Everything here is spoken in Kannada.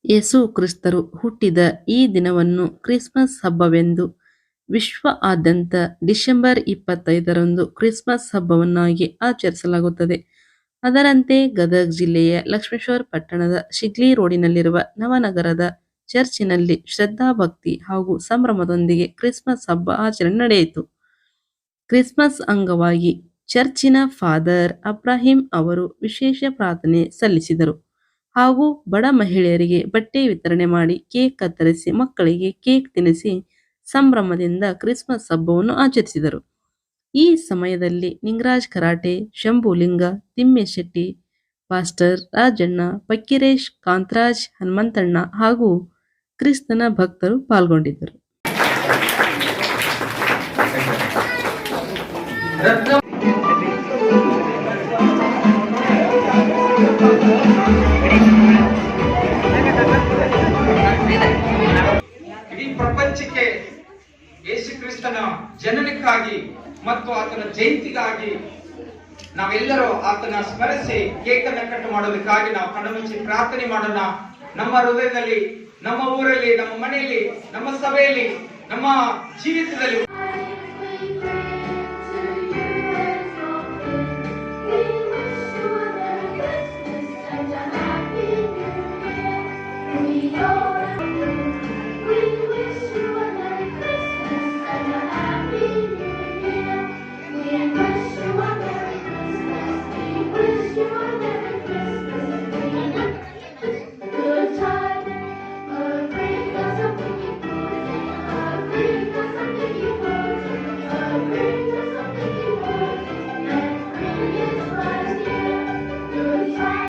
ಯೇಸು ಕ್ರಿಸ್ತರು ಹುಟ್ಟಿದ ಈ ದಿನವನ್ನು ಕ್ರಿಸ್ಮಸ್ ಹಬ್ಬವೆಂದು ವಿಶ್ವಾದ್ಯಂತ ಡಿಸೆಂಬರ್ 25ರಂದು ಕ್ರಿಸ್ಮಸ್ ಹಬ್ಬವನ್ನಾಗಿ ಆಚರಿಸಲಾಗುತ್ತದೆ. ಅದರಂತೆ ಗದಗ ಜಿಲ್ಲೆಯ ಲಕ್ಷ್ಮೇಶ್ವರ ಪಟ್ಟಣದ ಶಿಗ್ಲಿ ರೋಡಿನಲ್ಲಿರುವ ನವನಗರದ ಚರ್ಚಿನಲ್ಲಿ ಶ್ರದ್ಧಾಭಕ್ತಿ ಹಾಗೂ ಸಂಭ್ರಮದೊಂದಿಗೆ ಕ್ರಿಸ್ಮಸ್ ಹಬ್ಬ ಆಚರಣೆ ನಡೆಯಿತು. ಕ್ರಿಸ್ಮಸ್ ಅಂಗವಾಗಿ ಚರ್ಚಿನ ಫಾದರ್ ಅಬ್ರಾಹಿಂ ಅವರು ವಿಶೇಷ ಪ್ರಾರ್ಥನೆ ಸಲ್ಲಿಸಿದರು ಹಾಗೂ ಬಡ ಮಹಿಳೆಯರಿಗೆ ಬಟ್ಟೆ ವಿತರಣೆ ಮಾಡಿ ಕೇಕ್ ಕತ್ತರಿಸಿ ಮಕ್ಕಳಿಗೆ ಕೇಕ್ ತಿನ್ನಿಸಿ ಸಂಭ್ರಮದಿಂದ ಕ್ರಿಸ್ಮಸ್ ಹಬ್ಬವನ್ನು ಆಚರಿಸಿದರು. ಈ ಸಮಯದಲ್ಲಿ ನಿಂಗರಾಜ್ ಕರಾಟೆ, ಶಂಭುಲಿಂಗ, ತಿಮ್ಮೇಶೆಟ್ಟಿ, ಪಾಸ್ಟರ್ ರಾಜಣ್ಣ, ಫಕ್ಕೀರೇಶ್, ಕಾಂತರಾಜ್, ಹನುಮಂತಣ್ಣ ಹಾಗೂ ಕ್ರಿಸ್ತನ ಭಕ್ತರು ಪಾಲ್ಗೊಂಡಿದ್ದರು. ಇಡೀ ಪ್ರಪಂಚಕ್ಕೆ ಯೇಸು ಕ್ರಿಸ್ತನ ಜನನಕ್ಕಾಗಿ ಮತ್ತು ಆತನ ಜಯಂತಿಗಾಗಿ ನಾವೆಲ್ಲರೂ ಆತನ ಸ್ಮರಿಸಿ ಕೇಕನ್ನು ಕಟ್ ಮಾಡೋದಕ್ಕಾಗಿ ನಾವು ಕಣ್ಣುಮುಚ್ಚಿ ಪ್ರಾರ್ಥನೆ ಮಾಡೋಣ. ನಮ್ಮ ಹೃದಯದಲ್ಲಿ, ನಮ್ಮ ಊರಲ್ಲಿ, ನಮ್ಮ ಮನೆಯಲ್ಲಿ, ನಮ್ಮ ಸಭೆಯಲ್ಲಿ, ನಮ್ಮ ಜೀವಿತದಲ್ಲಿ